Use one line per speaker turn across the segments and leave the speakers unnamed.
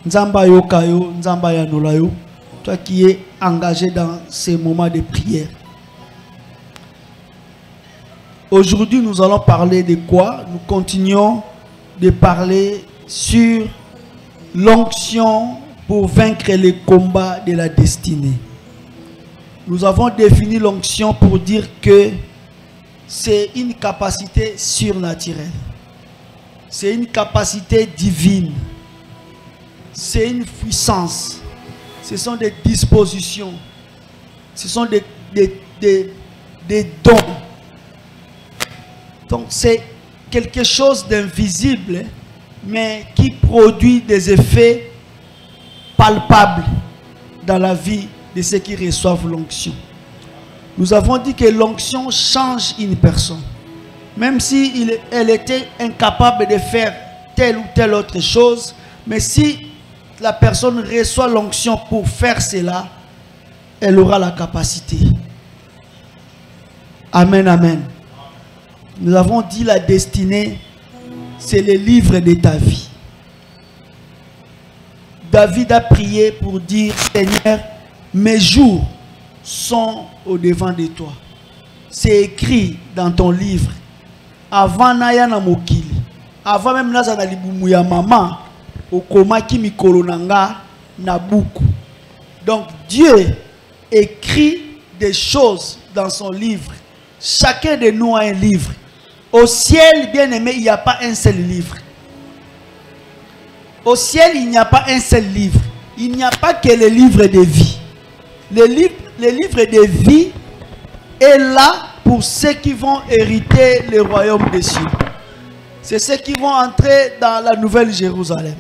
Nzamba yokayo, nzamba yanolayo. Toi qui es engagé dans ces moments de prière. Aujourd'hui, nous allons parler de quoi? Nous continuons de parler sur l'onction pour vaincre les combats de la destinée. Nous avons défini l'onction pour dire que c'est une capacité surnaturelle. C'est une capacité divine. C'est une puissance. Ce sont des dispositions. Ce sont des dons. Donc c'est quelque chose d'invisible, mais qui produit des effets palpables dans la vie de ceux qui reçoivent l'onction. Nous avons dit que l'onction change une personne. Même si elle était incapable de faire telle ou telle autre chose, mais si la personne reçoit l'onction pour faire cela, elle aura la capacité. Amen, amen. Nous avons dit la destinée, c'est le livre de ta vie. David a prié pour dire, Seigneur, mes jours sont au devant de toi. C'est écrit dans ton livre. Avant Naya na mokili, avant même Naza na libumu ya maman, okomaki mikolo nanga na buku. Donc Dieu écrit des choses dans son livre. Chacun de nous a un livre. Au ciel, bien aimé, il n'y a pas un seul livre. Au ciel, il n'y a pas un seul livre. Il n'y a pas que le livre de vie. Le livre de vie est là pour ceux qui vont hériter le royaume des cieux. C'est ceux qui vont entrer dans la nouvelle Jérusalem.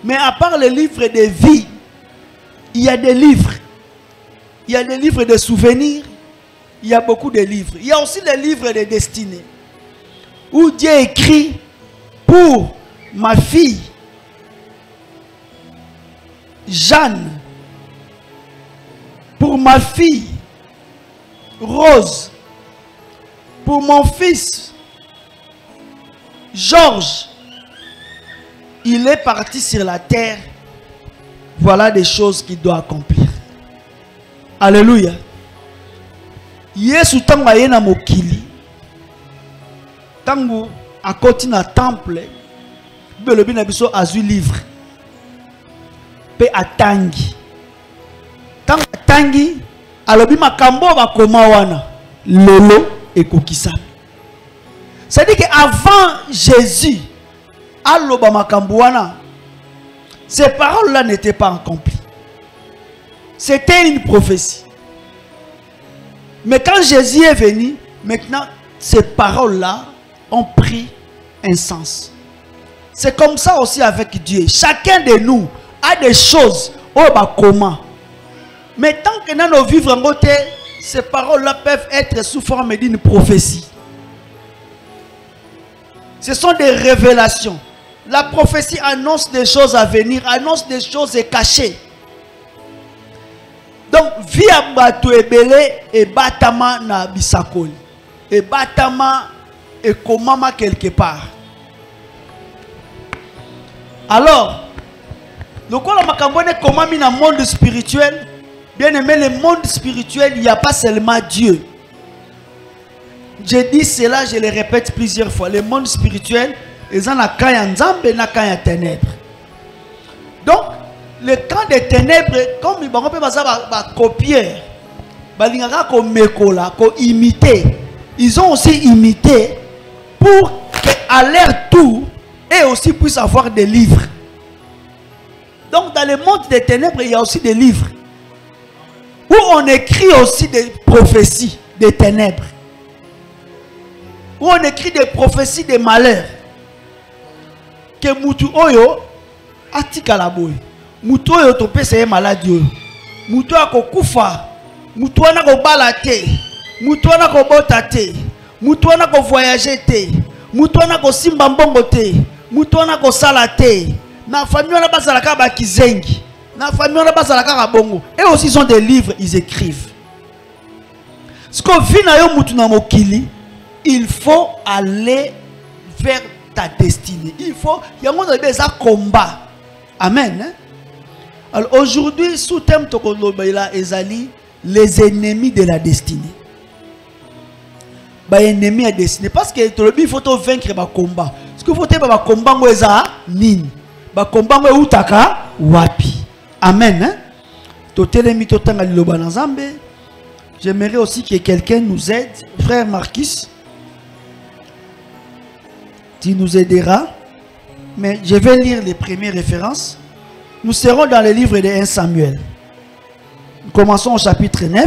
Mais à part le livre de vie, il y a des livres. Il y a des livres de souvenirs. Il y a beaucoup de livres. Il y a aussi les livres de destinée. Où Dieu écrit pour ma fille Jeanne, pour ma fille Rose, pour mon fils Georges. Il est parti sur la terre. Voilà des choses qu'il doit accomplir. Alléluia. Yesu tango ayena mokili. Tango akoti na temple. Belobi na biso azui livre. Pe atangi. Tango atangi, alobi makambo bakoma wana. Lelo ekokisa. C'est-à-dire qu'avant Jésus, aloba makambo wana, ces paroles-là n'étaient pas accomplies. C'était une prophétie. Mais quand Jésus est venu, maintenant, ces paroles-là ont pris un sens. C'est comme ça aussi avec Dieu. Chacun de nous a des choses au bas comment. Mais tant que nous vivons en côté, ces paroles-là peuvent être sous forme d'une prophétie. Ce sont des révélations. La prophétie annonce des choses à venir, annonce des choses cachées. Donc, via bato ebele et batama na bisakoli. Et batama et komama quelque part. Alors, le quoi la makambone komami na monde spirituel, bien aimé, le monde spirituel, il n'y a pas seulement Dieu. J'ai dit cela, je le répète plusieurs fois. Le monde spirituel, ils ont la kaya nzambe na kaya ténèbres. Donc, le camp des ténèbres, comme ils vont copier, imiter, ils ont aussi imité pour qu'à leur tour, eux aussi puissent avoir des livres. Donc, dans le monde des ténèbres, il y a aussi des livres où on écrit aussi des prophéties des ténèbres, où on écrit des prophéties des malheurs. Que Moutou Oyo atikalaboy. Moutou Oyo tope seye maladie. Moutou ako kufa. Moutou anako balate. Moutou anako botate. Moutou anako voyager te. Moutou anako simba mbongo te. Moutou anako salate. Na famille on a bazalaka ba kizengi. Na famille on a bazalaka ka bongo. Et aussi ils ont des livres, ils écrivent. Ce qu'on vit na yo moutou na mokili, il faut aller vers ta destinée. Il faut, il y a des combat. Amen. Hein? Alors aujourd'hui, sous thème Tokolobaila Ezali, les ennemis de la destinée. Les ennemis de la destinée. Parce que il faut vaincre le combat. Parce qu'il faut que le combat soit nini. Le combat soit utaka wapi. Amen. Hein? J'aimerais aussi que quelqu'un nous aide. Frère Marquis, tu nous aideras. Mais je vais lire les premières références. Nous serons dans le livre de 1 Samuel. Nous commençons au chapitre 9.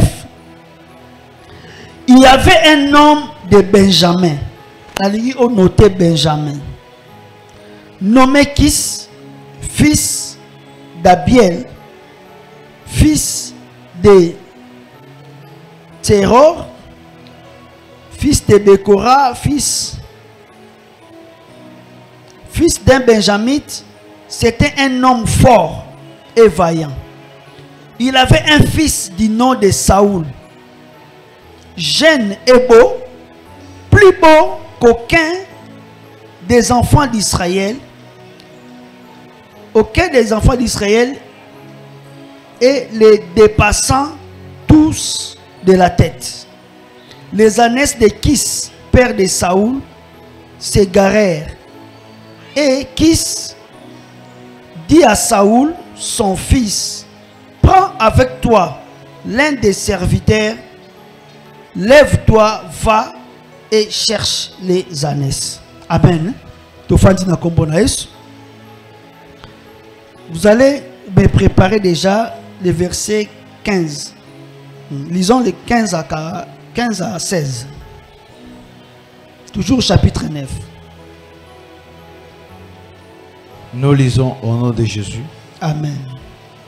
Il y avait un homme de Benjamin. On notait Benjamin. Nommé Kis, fils d'Abiel, fils de Teror, fils de Bekora, fils d'un Benjamite. C'était un homme fort et vaillant. Il avait un fils du nom de Saoul, jeune et beau, plus beau qu'aucun des enfants d'Israël, et les dépassant tous de la tête. Les ânesses de Kis, père de Saoul, s'égarèrent. Et Kis dit à Saoul, son fils, prends avec toi l'un des serviteurs, lève-toi, va et cherche les ânesses. Amen. Vous allez me préparer déjà les versets 15. Lisons les 15 à 16. Toujours chapitre 9.
Nous lisons au nom de Jésus.
Amen.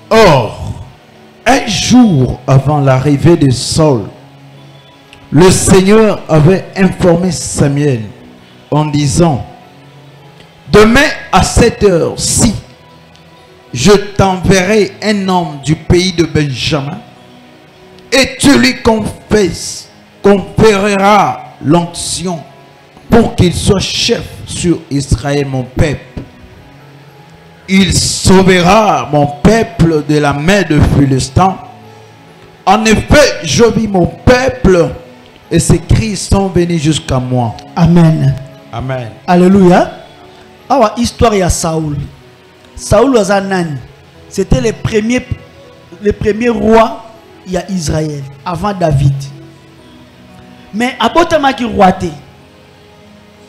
Or, un jour avant l'arrivée de Saul, le Seigneur avait informé Samuel en disant: demain à cette heure-ci, je t'enverrai un homme du pays de Benjamin, et tu lui conféreras l'onction pour qu'il soit chef sur Israël, mon peuple. Il sauvera mon peuple de la main de Philistin. En effet, je vis mon peuple et ses cris sont venus jusqu'à moi.
Amen.
Amen.
Alléluia. Ah, histoire ya Saoul. Saoul was Anan. C'était le premier roi il y a Israël avant David. Mais abotama ki roité.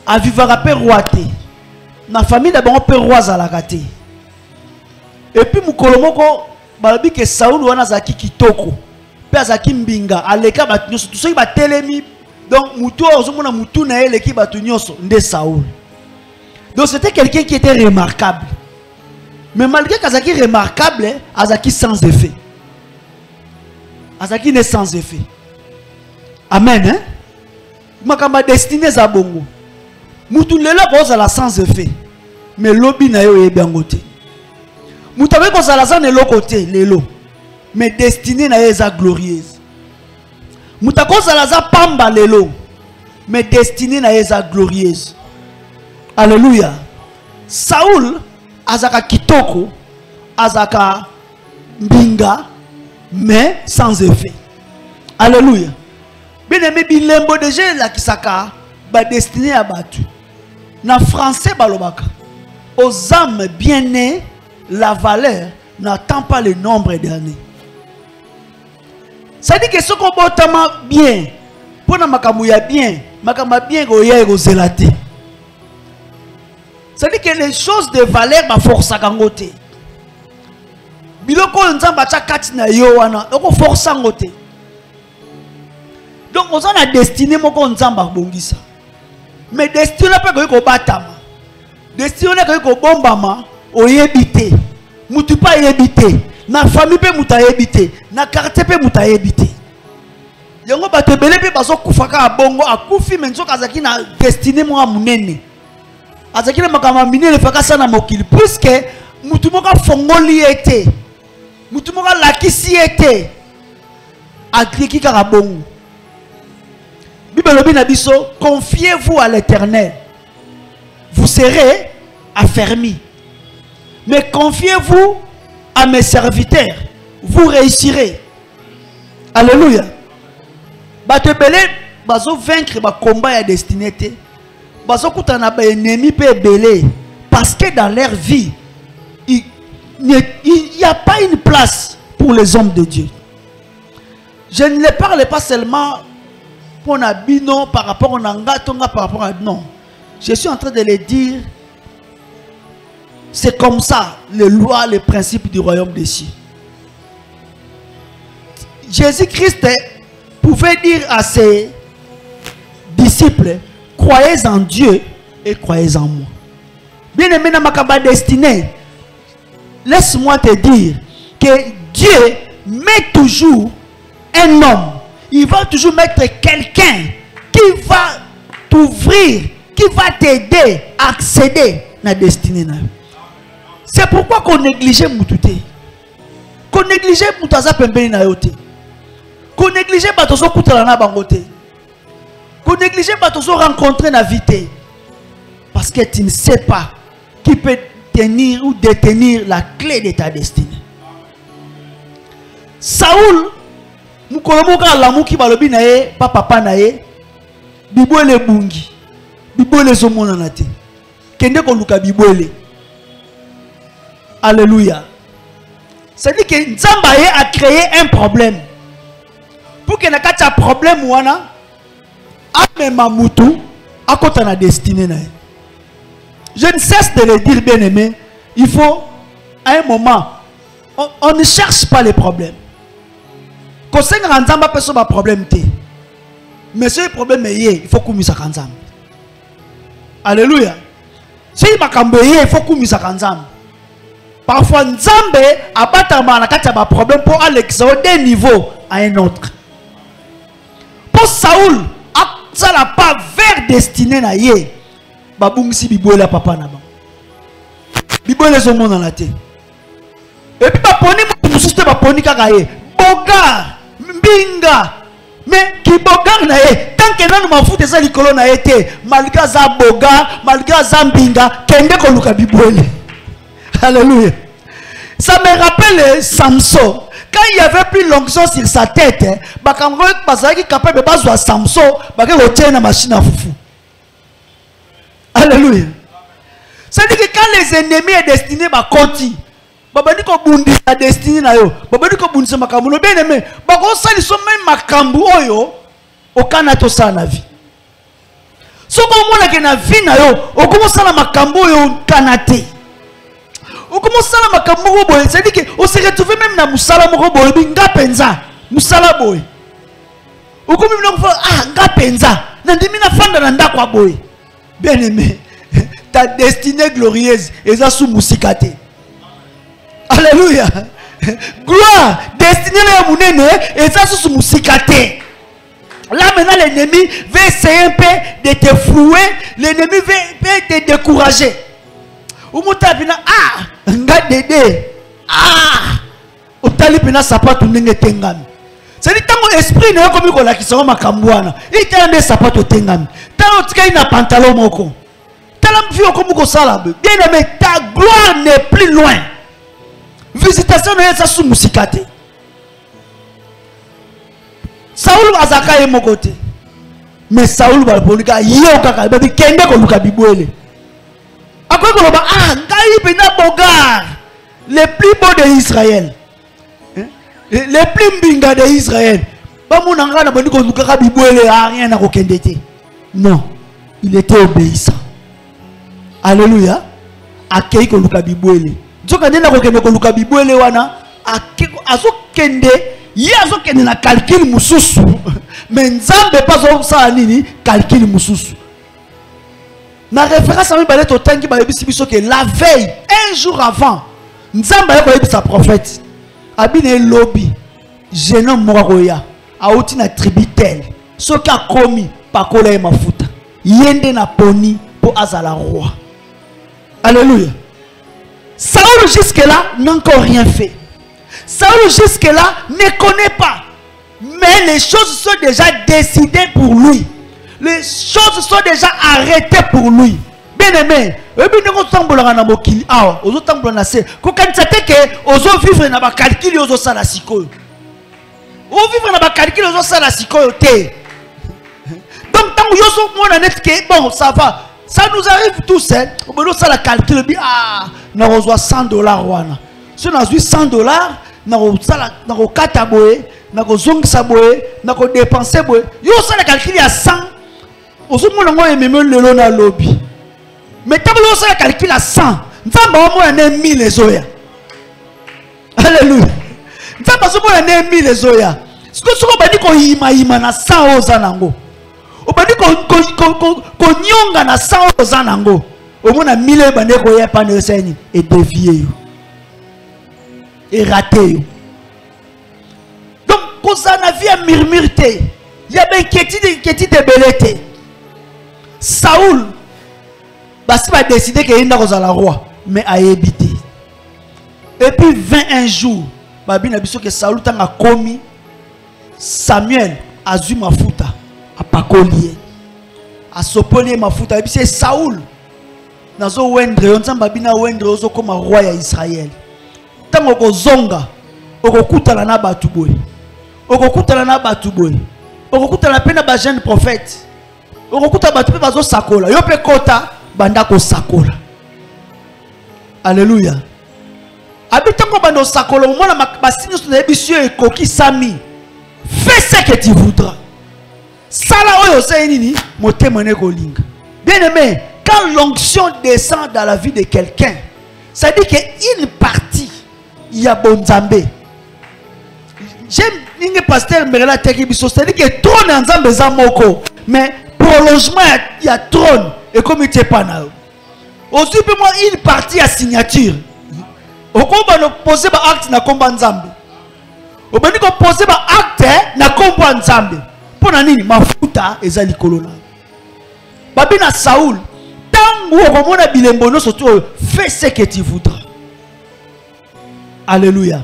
Avivara pe roité. Na famille d'abord pe roi zalakate. Et puis mukolomoko balobi ke Saoul wana zaki kitoko. Pe azaki mbinga aleka batu nyoso tout soki ba telemi. Donc mutu ozomona mutu na ele ki batu nyoso nde Saoul. Donc c'était quelqu'un qui était remarquable. Mais malgré qu'azaki remarquable, azaki sans effet. Azaki n'est sans effet. Amen. Hein? Makamba destiné za bongo. Mutu lela bozala sans effet. Mais lobi na yo yebangote. Mutu avec kozala za ne lokote lelo. Mais destiné na yeza glorieuse. Mutu kozala za pamba lelo. Mais destiné na yeza glorieuse. Alléluia. Saoul azaka kitoko, azaka mbinga, mais sans effet. Alléluia. Bien aimé, bilembo déjà la kisaka ba destiné à battu. Na français balobaka. Aux âmes bien nées, la valeur n'attend pas le nombre d'années. Ça dit que ce qu'on botama bien, pour na makamouya bien, makama bien goya ego zelate. Ça dit que les choses de valeur ma force à gangote. Biloko nzamba cha kati na yo wana, oko force ngote. Donc on a destiné moko nzamba bongisa. Mais destiné pas ko batama. Destiné ko bombama oyebité. Mutu pa yebité. Na famille pe muta yebité. Na quartier pe muta yebité. Yango bato belé pe bazo kufaka bongo akufi menzo kazaki na destiné mo munene. Azakile makama mine le fakasa na mokili puisque mutu moka fongoli ete mutu moka lakisi ete akliki karabongo. Bible lobi na biso, confiez-vous à l'Éternel, vous serez affermis. mais confiez-vous à mes serviteurs, vous réussirez. Alléluia. Bato belé bazo vaincre ba combat ya destiné té. Bazo kutana ba ennemi pe belé parce que dans leur vie il n'y a pas une place pour les hommes de Dieu. Je ne les parle pas seulement pour Nabino par rapport au Nangatonga par rapport à non. Je suis en train de les dire. C'est comme ça les lois, les principes du royaume des cieux. Jésus-Christ pouvait dire à ses disciples, croyez en Dieu et croyez en moi. Bien aimé dans ma destinée, laisse-moi te dire que Dieu met toujours un homme. Il va toujours mettre quelqu'un qui va t'ouvrir, qui va t'aider à accéder à la destinée. C'est pourquoi qu'on négligeait Moutouté. Qu'on négligeait Moutaza Pembeni na yote. Qu'on négligeait Batoso Koutalana Bangote. Qu'on négligeait Batoso rencontrer na vité. Parce que tu ne sais pas qui peut tenir ou détenir la clé de ta destinée. Saoul, Moukolomoka Lamouki Balobi nae, papa nae, Bibouele Bungi, Bibouele Zomonanate, Kende Koluka Bibouele. Alléluia. C'est-à-dire que Nzambaye a créé un problème. Pour qu'il n'y ait pas de problème, à côté de la destinée. Je ne cesse de le dire, bien aimé. Il faut, à un moment, on ne cherche pas les problèmes. Quand on a un problème, mais ce problème est il faut qu'on mette ça ensemble. Alléluia. Si il y a un problème, il faut qu'on mette ça ensemble. Parfois, Nzambe abatama na kati ya problème pour aller d'un niveau à un autre. Pour Saoul, ça n'a pas vers destiné na ye. Babungsi bibola papa na ba. Bibola zomo na la te. Et puis baponi mususte baponi kaka ye. Bogar, mbinga. Mais qui bogar na ye, tant que nanu mafuta za likolo na ye te, malgré za bogar, malgré za mbinga, kende ko luka bibola. Alléluia. Ça me rappelle Samson. Quand il y avait plus l'onction sur sa tête, parce qu'il est capable de baser Samson, il retient la machine à foufou. Alléluia. C'est-à-dire que quand les ennemis sont destinés à Conti, babani ko bundi la destinée na yo, babani ko bundi sama kambuno bien aimé, bako sali so même makambu oyo okana to sa na vie. So ko mona ke na vie na yo, okomo sala makambu oyo kanate. C'est-à-dire qu'on se retrouve même dans Moussala Moroboy, Nga Penza, Moussala Boy. Ou comme nous faisons, ah, Nga Penza, Nandimina Fanda Nanda Kwa Boy. Bien aimé, ta destinée glorieuse est à sous Moussikate. Alléluia. Gloire, destinée à Mounene est à sous Moussikate. Là maintenant, l'ennemi veut essayer un peu de te flouer, l'ennemi veut te décourager. Ah, nga dede, ah, otali pina sapato ndenge tengami. C'est-à-dire que l'esprit n'est pas comme la qui sera ma cambouana. Il t'a des sapato tengami. T'as un na pantalon moko. T'as la vie comme salabe. Bien aimé, ta gloire n'est plus loin. Visitation n'est pas sous Moussikate. Saoul azaka est mon côté. Mais Saoul va le poliga yo kaka babi kende ko luka bibwele. Ah, les plus beaux d'Israël, les plus mbinga d'Israël. Non, il était obéissant. Alléluia. Akei ko luka bibwele. Nzoka nena ko kende ko luka bibwele wana. Azo kende, yazo kende na calcul mususu. Mais Nzambe pas zo sa nini calcul mususu. La référence à Bible au temps qui m'a dit que la veille, un jour avant, Nzamba a dit sa prophète. Abine lobby, jeune homme Moraroya, a outi na tributel, ce qui a commis par Kola Mafuta. Yende na poni pour Azala roi. Alléluia. Saoul jusque-là n'a encore rien fait. Saoul jusque-là ne connaît pas. Mais les choses sont déjà décidées pour lui. Les choses sont déjà arrêtées pour lui. bien aimé, et bien nous tambola na mokili ah ozo tambola na se ko kanisa te ke ozo vivre na ba calcul ozo sala sikoyo o vivre na ba calcul ozo sala sikoyo te. Donc tant yoso mona net ke bon ça va, ça nous arrive tous hein, on peut sala calcul bi ah na ozo $100 wana si on a $100 na sala na ko kata boye na ko zongisa boye na ko dépenser boye yo sala calcul ya 100 ozo mona ngo ememe lelo na lobby. Mais quand vous avez calculé à 100, nous avons 1000 les oya. Alléluia. Nous avons 1000 les oya. Ce que vous avez dit qu'on y a 100 aux anango. Vous avez dit qu'on y a 100 aux anango. Au moins, 1000 et dévié. Et raté. Donc, quand vous avez murmuré, il y a bien qui est belleté. Saoul. Basi va décider qu'il y a un roi, mais à éviter. Et puis 21 jours, Babi n'a que Saoul a commis Samuel a zu mafuta a pakolier a sopolier mafuta et puis c'est Saoul nazo wendre on tamba Babi na wendre ozo comme roi ya Israël. Tango ko zonga okokutala na batu boy. Okokutala na batu boy. Okokutala pena ba jeune prophète. Okokutala batu pe bazo sakola. Yo pe kota bandako sakola. Alléluia. Habitango bando sakola au moins la signe sur les bisous et coquille sami. Fais ce que tu voudras. Sala oyo nini motemone kolinga. Bien aimé, quand l'onction descend dans la vie de quelqu'un, ça dit qu'une partie il y a bonzambe. J'aime ninge pasteur Merela teki biso, ça dit que trône nzambe za moko, mais prolongement il y a trône. Et comme il n'était pas là, aussi moi une partie à signature. Au combat nous poser un acte na combat nzambe. Au bani ko poser un acte na combat nzambe. Pour nani mafuta ezali kolona. Babi na Saoul, tangu okomona bilembo no surtout fais ce que tu voudras. Alléluia.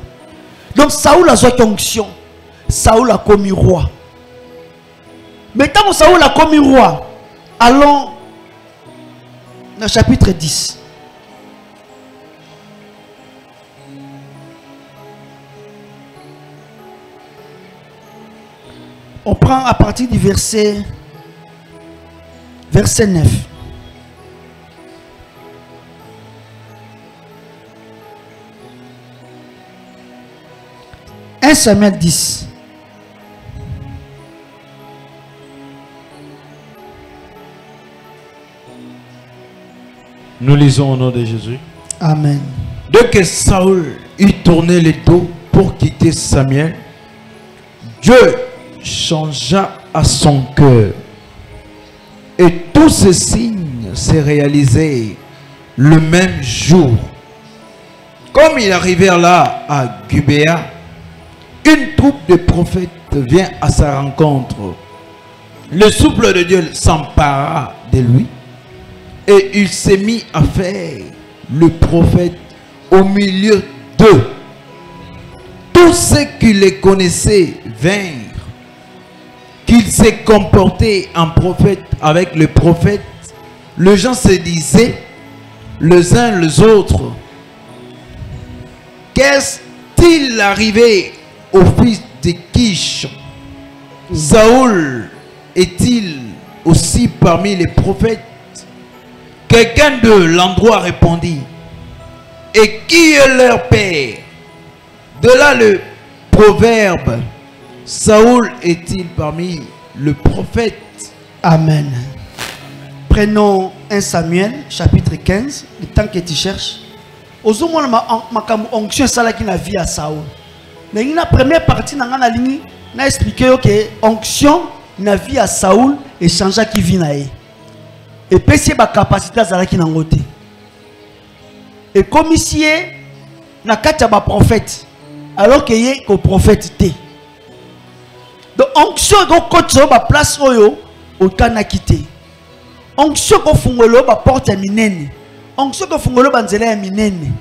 Donc Saoul a son onction. Saoul a commis roi. Mais tant que Saoul a commis roi, allons dans le chapitre 10. On prend à partir du verset 9. « 1 Samuel 10.
Nous lisons au nom de Jésus.
Amen.
Dès que Saoul eut tourné le dos pour quitter Samuel, Dieu changea à son cœur. Et tous ces signes se réalisaient le même jour. Comme ils arrivèrent là à Gubéa, une troupe de prophètes vient à sa rencontre. Le souffle de Dieu s'empara de lui. Et il s'est mis à faire le prophète au milieu d'eux. Tous ceux qui les connaissaient vinrent. Qu'il s'est comporté en prophète avec le prophète. Les gens se disaient les uns les autres: qu'est-il arrivé au fils de Kish? Saoul est-il aussi parmi les prophètes? Quelqu'un de l'endroit répondit: et qui est leur père? De là le proverbe: Saoul est-il parmi le prophète?
Amen. Prenons 1 Samuel chapitre 15. Le temps que tu cherches, aux hommes ma onction ça qui na vie à Saoul. Mais la première partie na ligne n'a expliqué que onction na vie à Saoul et changea qui vit naé. Et péché ba capacité à qui nangote. Et comme ici na katia ba prophète alors que yé ko prophète té. Donc onction go koto ba place oyo au kana quitté. Onction ko fungolo ba porte minene. Onction ko fungolo ba nzela minene.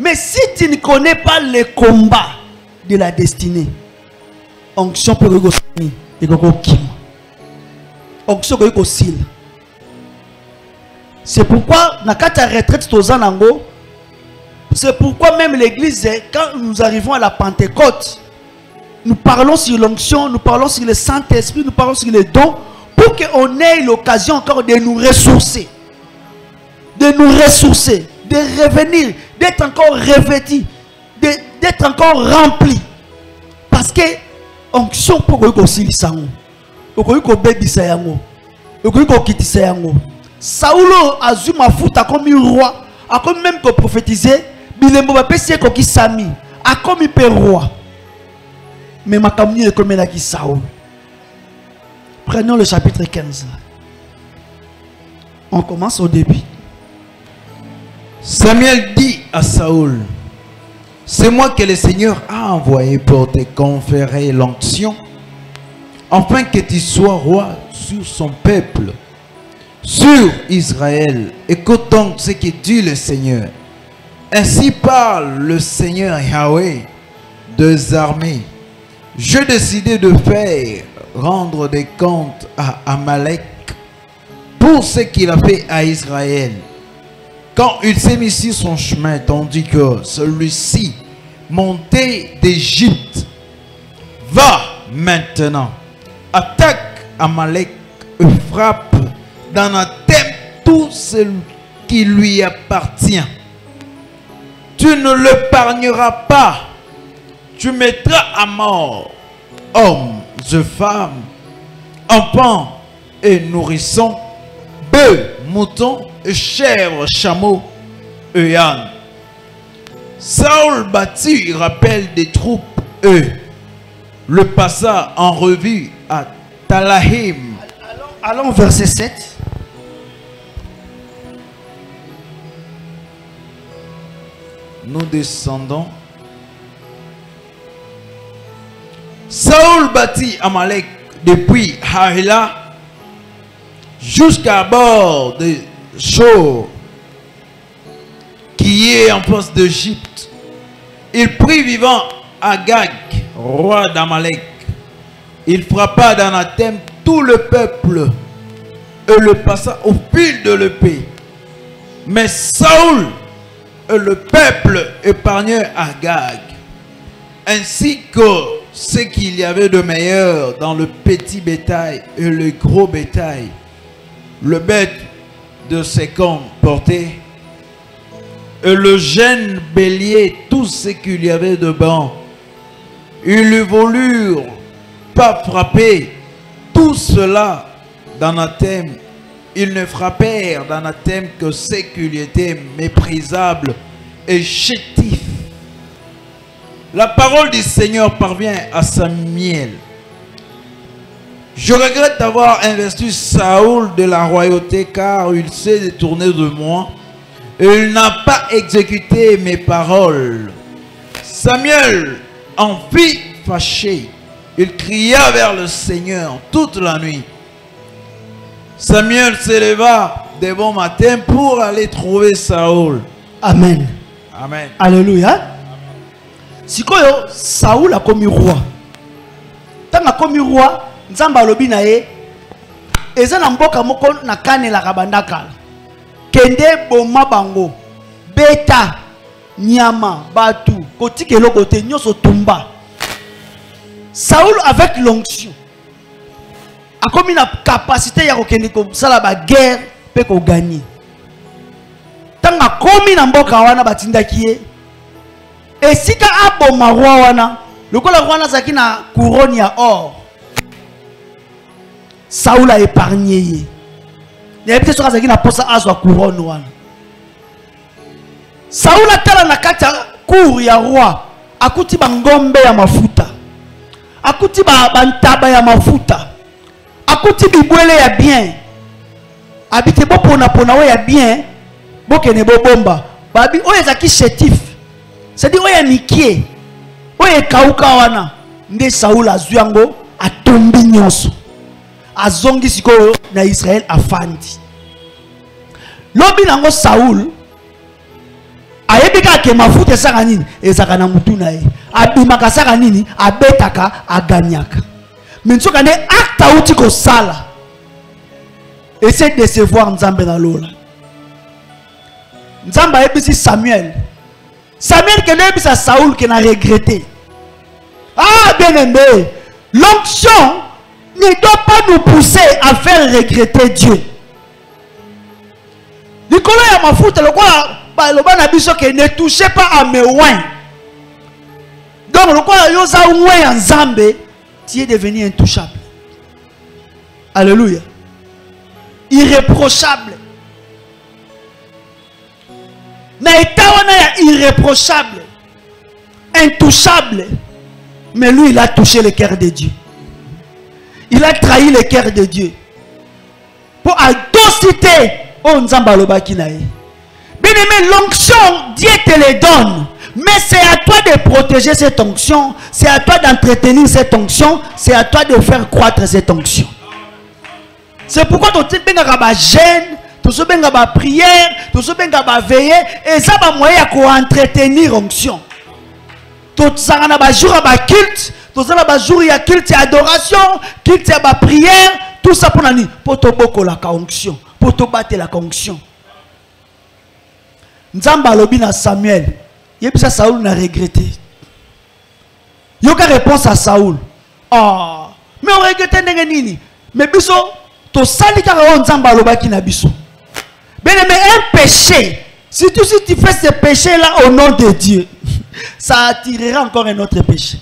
Mais si tu ne connais pas le combat de la destinée, onction peut go sini et go kim. Onction go sil. C'est pourquoi, dans la retraite, c'est pourquoi même l'église, quand nous arrivons à la Pentecôte, nous parlons sur l'onction, nous parlons sur le Saint-Esprit, nous parlons sur les dons, pour qu'on ait l'occasion encore de nous ressourcer. De nous ressourcer, de revenir, d'être encore revêtis, d'être encore remplis. Parce que onction pour que vous soyez Saulo a vu ma foute comme roi, a comme même que prophétiser, bilembo va pèser comme Sami, a comme roi. Mais ma camille est comme la qui Saoul. Prenons le chapitre 15. On commence au début.
Samuel dit à Saoul, c'est moi que le Seigneur a envoyé pour te conférer l'onction, afin que tu sois roi sur son peuple, sur Israël. Écoute donc ce que dit le Seigneur. Ainsi parle le Seigneur Yahweh des armées. J'ai décidé de faire rendre des comptes à Amalek pour ce qu'il a fait à Israël. Quand il s'est mis sur son chemin, tandis que celui-ci montait d'Égypte, va maintenant, attaque Amalek et frappe dans la tête tout ce qui lui appartient. Tu ne l'épargneras pas. Tu mettras à mort hommes et femmes, enfants et nourrissons, bœufs, moutons et chèvres, chameaux et ânes. Saül battit rappel des troupes et le passa en revue à Talahim.
Allons au verset 7.
Nous descendons. Saül battit Amalek depuis Haïla jusqu'à bord de Shor, qui est en face d'Égypte. Il prit vivant Agag, roi d'Amalek. Il frappa d'anathème tout le peuple et le passa au fil de l'épée. Mais Saül et le peuple épargnèrent Agag, ainsi que ce qu'il y avait de meilleur dans le petit bétail et le gros bétail, le bête de ses camps portés, et le jeune bélier, tout ce qu'il y avait de bon. Ils ne voulurent pas frapper tout cela d'anathème. Ils ne frappèrent d'anathème que ce qu'il était méprisable et chétif. La parole du Seigneur parvient à Samuel. Je regrette d'avoir investi Saül de la royauté, car il s'est détourné de moi et il n'a pas exécuté mes paroles. Samuel en fit fâché. Il cria vers le Seigneur toute la nuit. Samuel s'éleva de bon matin pour aller trouver Saül.
Amen.
Amen.
Alléluia. Sikoyo Saül a commis roi. Tant a commis roi, Nzamba lobi na ye. Eza na mboka moko na kane la kabandaka. Kende boma bango. Beta nyama batu kotike lokote nyoso tumba. Saül avec l'onction a commis la capacité ya kokende ko sala ba guerre pe ko gagner. Tant a commis na mboka wana batindaki ye. Et si ka aboma roi wana, lokola roi na zaki na couronne ya or, Saül a épargné ye. Il y a peut-être zaki na posa azwa couronne wana. Saül a tala na kati cour ya roi, akuti bangombe ya mafuta. Akuti bantaba ya mafuta. Akuti bibwele ya bien. Habite bo pona we ya bien, bo kene bo bomba. Babi oye zaki chétif. C'est-à-dire oye mikie. Oye kauka wana. Nde Saül azwi yango atombi nyonso. Azongi sikoyo na Israël afandi. Lobi nango Saül ayebika ke mafuta esaka nini ezaka na mutu na ye. Abimaka saka nini abetaka aganyaka. Mensoka ne acte auti ko sala. Essaie de décevoir Nzambe na lola. Nzamba ebisi Samuel. Samuel qui a ebisi Saoul qui a regretté. Ah, bien aimé, l'onction ne doit pas nous pousser à faire regretter Dieu. Nicolas Yamafuta, le roi Nabiso qui ne touchez pas à mes ouins. Donc, le roi Yosa ouin en Zambé, tu es devenu intouchable. Alléluia. Irréprochable. Naïtawana irréprochable. Intouchable. Mais lui, il a touché le cœur de Dieu. Il a trahi le cœur de Dieu. Pour adociter au Nzambaloba Kinae. Bien aimé, l'onction, Dieu te le donne. Mais c'est à toi de protéger cette onction. C'est à toi d'entretenir cette onction. C'est à toi de faire croître cette onction. C'est pourquoi tu as besoin de jeûne, tu as besoin de prière, tu as besoin de veiller. Et ça va moyen pour entretenir l'onction. Tu as besoin de jour de culte, tu as besoin de jour de culte et adoration, culte et prière. Tout ça pour nous, pour te battre la onction, pour te battre la onction. Nzamba lobi na Samuel. Yebisa Saoul n'a regretté. Yoka réponse à Saoul. Ah, mais on regrette nini. Mais biso to sali kara Nzamba lobaki na biso. Bien aimé, un péché. Surtout si tu fais ce péché là au nom de Dieu, ça attirera encore un autre péché.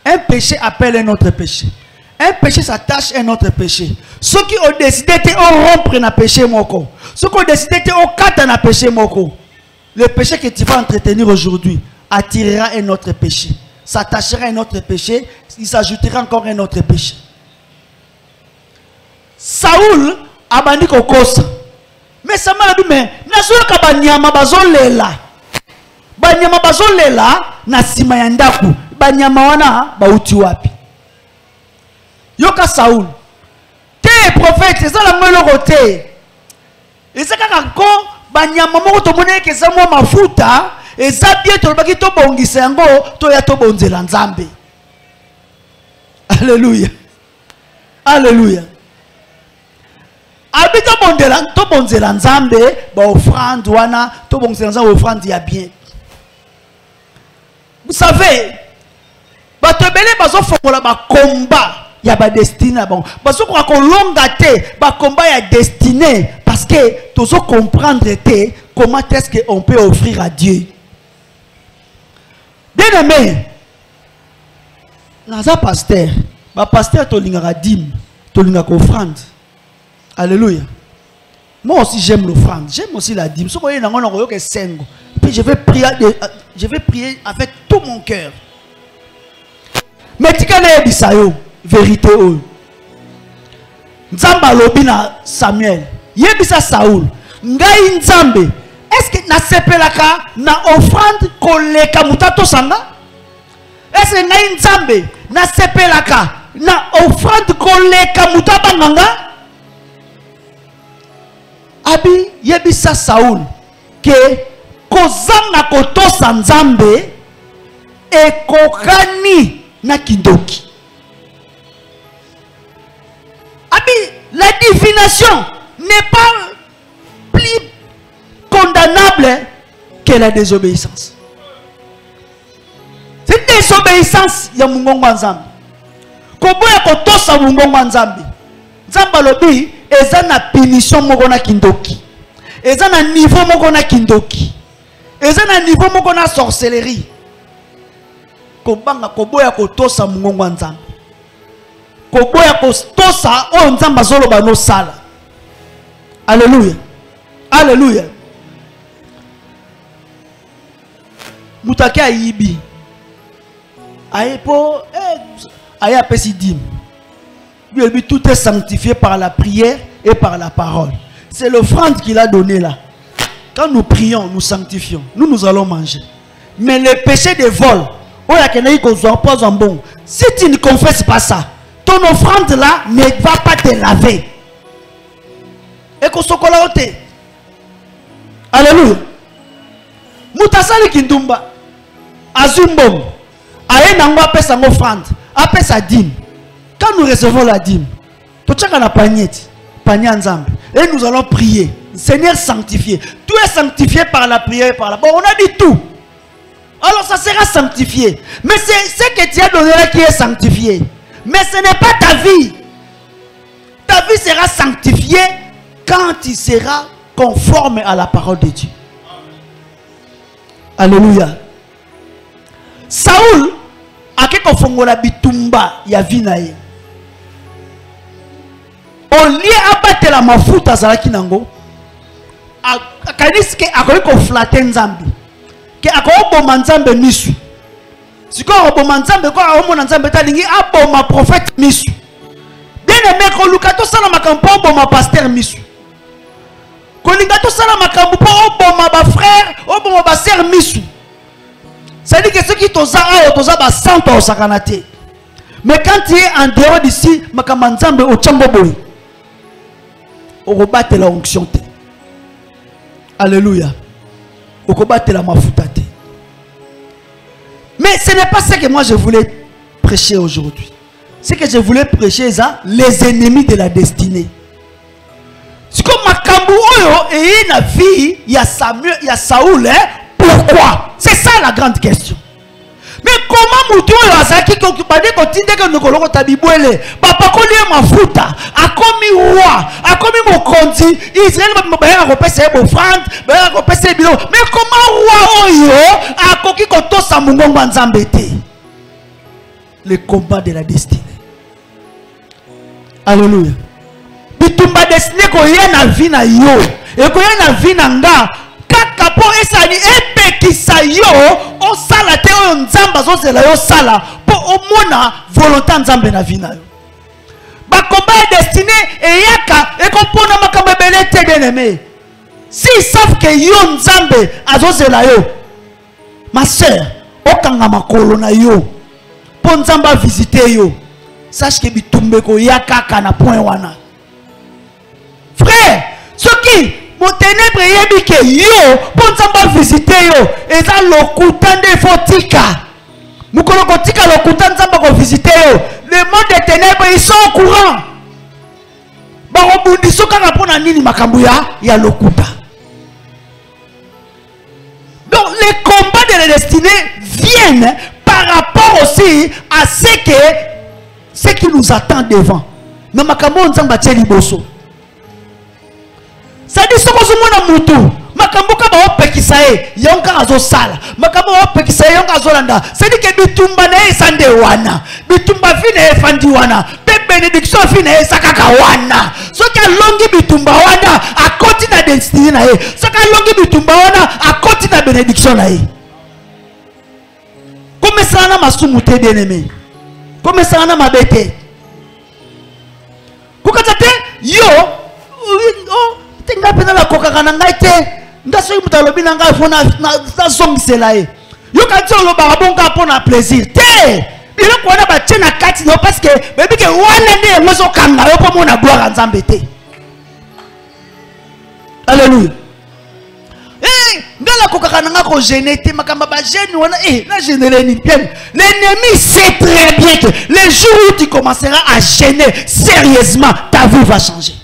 Un péché appelle un autre péché. Un péché s'attache à un autre péché. Ceux qui ont décidé de rompre na péché moko. Ceux qui ont décidé de quatre na péché moko. Le péché que tu vas entretenir aujourd'hui attirera un autre péché. S'attachera à un autre péché. Il s'ajoutera encore un autre péché. Saoul a bandi kokosa. Mais ça m'a dit, mais nazoka banyama bazolela. Banyama bazolela na sima ya ndaku. Banyama wana bauti wapi. Yoka Saoul. Te prophète, ça la mwelo kote. Et ça kako banyama moko to mone ke za mwa mafuta, et ça bien to baki to bongisa yango to ya to bonzela Nzambe. Alléluia. Alléluia. Habita bondela to bonzela Nzambe ba offrande wana to bonzela Nzambe offrande ya bien. Vous savez, ba to belé bazo fongola ba combat ya ba destiné bon. Bazo ko longa te ba combat ya destiné parce que tu dois comprendre comment est-ce qu'on peut offrir à Dieu. Bien aimé, naza pasteur, ba pasteur to lingara dim, to lingaka offrande. Alléluia. Moi aussi j'aime l'offrande, j'aime aussi la dîme. Puis je vais prier avec tout mon cœur. Mais tu connais Bisayo, vérité. Nzamba lobina Samuel, yebisa Saoul, ngai Nzambe, est-ce que na sepelaka na offrande koleka mutato sanga? Est-ce que ngai Nzambe na sepelaka na offrande koleka mutaba nganga? Abi yebisa Saoul que kozanga kotosa Nzambe ekokani na kindoki. Abi la divination n'est pas plus condamnable que la désobéissance. C'est désobéissance ya mungongo Nzambe. Koboya kotosa mungongo Nzambe. Nzamba lobi eza na punition moko na kindoki. Eza na niveau moko na kindoki. Eza na niveau moko na sorcellerie. Kobanga koboya kotosa mungongo Nzambe. Koboya kotosa o Nzamba zoloba no sala. Alléluia. Alléluia. Mutake ayibi. Ayepo aya pesidim. Lui, tout est sanctifié par la prière et par la parole. C'est l'offrande qu'il a donnée là. Quand nous prions, nous sanctifions. Nous allons manger. Mais le péché de vol, si tu ne confesses pas ça, ton offrande là ne va pas te laver. Et qu'on se colle. Alléluia. Moutasali kindumba. Azumbom. Aye nangwa pesa offrande. Apesa sa dîme. Quand nous recevons la dîme, et nous allons prier. Seigneur sanctifié. tout est sanctifié par la prière, par la... Bon, on a dit tout. Alors ça sera sanctifié. Mais c'est ce que tu as donné là qui est sanctifié. Mais ce n'est pas ta vie. Ta vie sera sanctifiée quand tu seras conforme à la parole de Dieu. Alléluia. Saoul a quelque fongola bitumba ya vinaye. Au lieu abattre la mafuta zalaki nango, akaniske akoki ko flatter nzambe. Ke akoki boma nzambe misu. Siko boma nzambe ko aomona nzambe talingi aboma prophète misu. Bien aimé ko lukato sala makambo boma pasteur misu. Ko lingato sala makambo po boma ba frère, boma ba sœur misu. Ça dit que ceux qui toza ba santo au sakanate. Mais quand tu es en dehors d'ici, makambo nzambe o chamboboy. On rebatte la onction. Alléluia. On rebatte la mafuta. Mais ce n'est pas ce que moi je voulais prêcher aujourd'hui. Ce que je voulais prêcher, c'est les ennemis de la destinée. C'est comme Makambu Oyo et une fille, il y a Samuel, il y a Saoul. Pourquoi? C'est ça la grande question. Mais comment Moutou Azaki Kokipade continue que nous colons Tabibouele, Papa Kolie Mafuta, a commis roi, a commis Mokondi, Israël va repasser offrande, va repasser bilo. Mais comment roi Oyo a coquille Koto Samungon Banzambete? Le combat de la destinée. Alléluia. Bitumba destinée koye na vie na yo, et koye na vie na nga. Kakapo esani epekisa yo o sala te o nzamba zo zela yo sala po omona volonté nzambe na vie na yo. Ba combat destiné eyaka e kompona makambe belete bien aimé. Si ils savent que yo nzambe azo zela yo, ma sœur, okanga makolo na yo po nzamba visiter yo. Sache que bitumbe ko yaka kana point wana. Frère, ce qui mon ténèbre yebi ke yo pour nzamba visiter yo eza lokuta nde fotika mukolo kotika lokuta nzamba ko visiter yo. Le monde des ténèbres ils sont au courant ba robundiso kaka pona nini makambo ya lokuta. Donc les combats de la destinée viennent par rapport aussi à ce qui nous attend devant. Mais makambo nzamba teli boso. Ça dit ce que je mutu makambo ka ba opekisa e yonka azo sala makambo opekisa e yonka azolanda. C'est dit que bitumba na esande wana bitumba fine efandi wana pe bénédiction fine esakaka wana soki alongi bitumba wana akoti na destinée na e soki alongi bitumba wana akoti na bénédiction na e. Comme ça na masumu te bien aimé, comme ça na mabete kukatate yo tenga pena la kokaka na ngai te ndaso mutalobi na ngai fona na zongisela e yo kanti oloba bonga pona plaisir te bilo kona ba tena kati no parce que bebi ke wana ndi ngozo kanga yo po mona gloire nzambe te. Alléluia. Ngala kokaka na nga ko gêner te makamba ba gêne wana na gêner bien. L'ennemi sait très bien que les jours où tu commenceras à gêner sérieusement, ta vie va changer.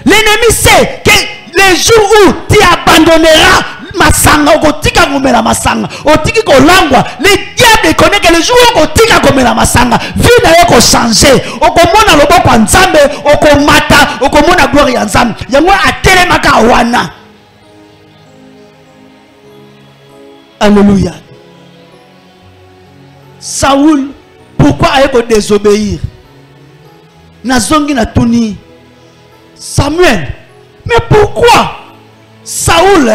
L'ennemi sait que les jours où tu abandonneras masanga, okotika komela masanga, otiki kolangwa, le diable connaît que les jours où okotika komela masanga, vie na yo ko changer, okomona loboko ya nzambe, okomata, okomona gloire ya nzambe. Yango atelemaka wana. Alléluia. Saoul, pourquoi a-t-il désobéir? Nazongi na tuni Samuel, mais pourquoi Saoul,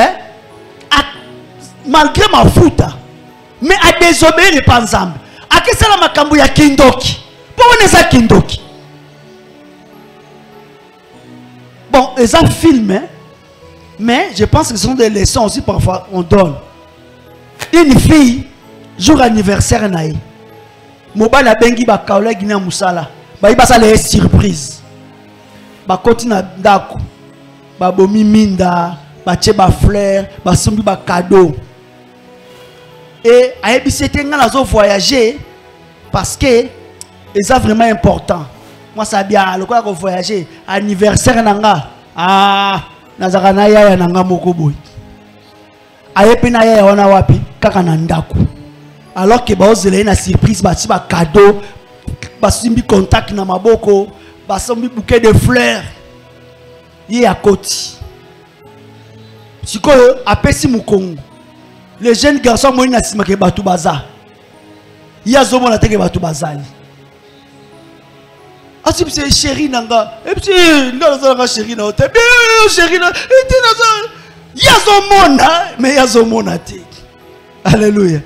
malgré ma faute, mais a désobéi les panzambe? A qu'est-ce que la makambu ya kindoki? Pourquoi on est à kindoki? Bon, ils ont filmé, mais je pense que ce sont des leçons aussi parfois on donne. Une fille, jour anniversaire naï, mobile bengi ba kaola gina musala, ba iba ça les surprise. Ba continue ndako ba bomi minda ba tcheba fleur ba sombi ba cadeau et ayebi c'était nga nazo voyager parce que c'est vraiment important. Moi ça bien le quoi ko voyager anniversaire nanga nazaka na yaya nanga moko boy ayepe na yaya wana wapi kaka na ndako alors que baozela na surprise bati ba cadeau basimbi contact na maboko basimbi bouquet de fleurs ye à koti sikoyo apesi mukongo les jeunes garçons moi na sima ke batu baza ya zomo na teke batu bazali asi c'est chéri nanga et puis nga chéri na hotel chéri na ete na ya zomona mais ya zomona te alléluia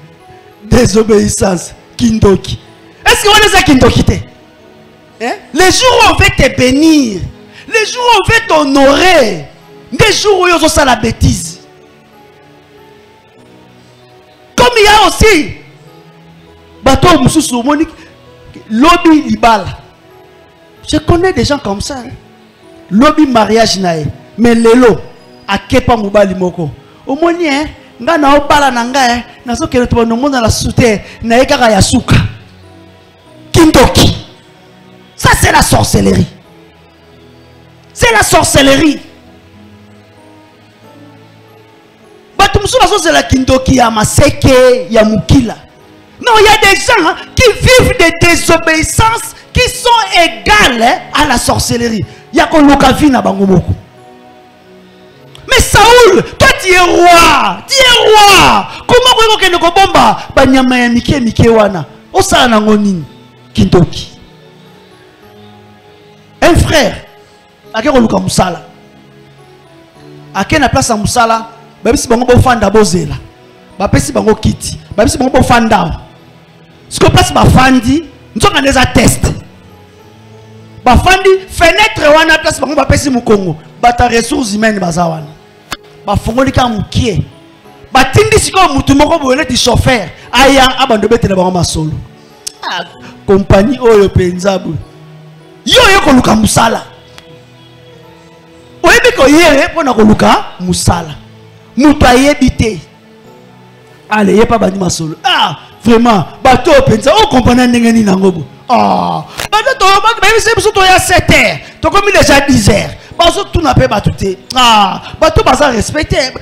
désobéissance kindoki est-ce que on est ça kindoki te hein les jours où on veut te bénir les jours où on veut t'honorer des jours où ils ont ça la bêtise comme il y a aussi bateau mususu monique lobby libala je connais des gens comme ça lobby mariage nae mais lelo akepa mobali moko omoni hein nga na obala na nga na so kele to no mona la soute na ekaka ya suka kindoki ça c'est la sorcellerie c'est la sorcellerie bato musu na so c'est la kindoki ya maseke ya mukila non il y a des gens hein, qui vivent des désobéissances qui sont égales hein, à la sorcellerie ya ko lukavi na bango moko. Mais Saoul, toi tu es roi, tu es roi. Comment tu es bomba banyama ya mike wana osala nango nini kindoki. Un frère akeko luka musala akena place ya musala babisi bango bo fanda bozela bapesi bango kiti babisi bango bo fanda siko place ba fandi nzoka neza test ba fandi fenêtre wana place bango bapesi mukongo bata ressources humaines bazawana ba fongoli ka mukie batindi siko mutu moko boyele ti chauffeur aya abando betela bango masolo compagnie oyo penzabu yo ko luka musala oyebi ko yere pona ko luka musala mutu ayebi te allez ye pa bandi masolo vraiment bato penza o compagnie ndenge ni nangobo bato to ba se biso to ya 7h to comme déjà 10h baso tout na pe batute bato baza respecter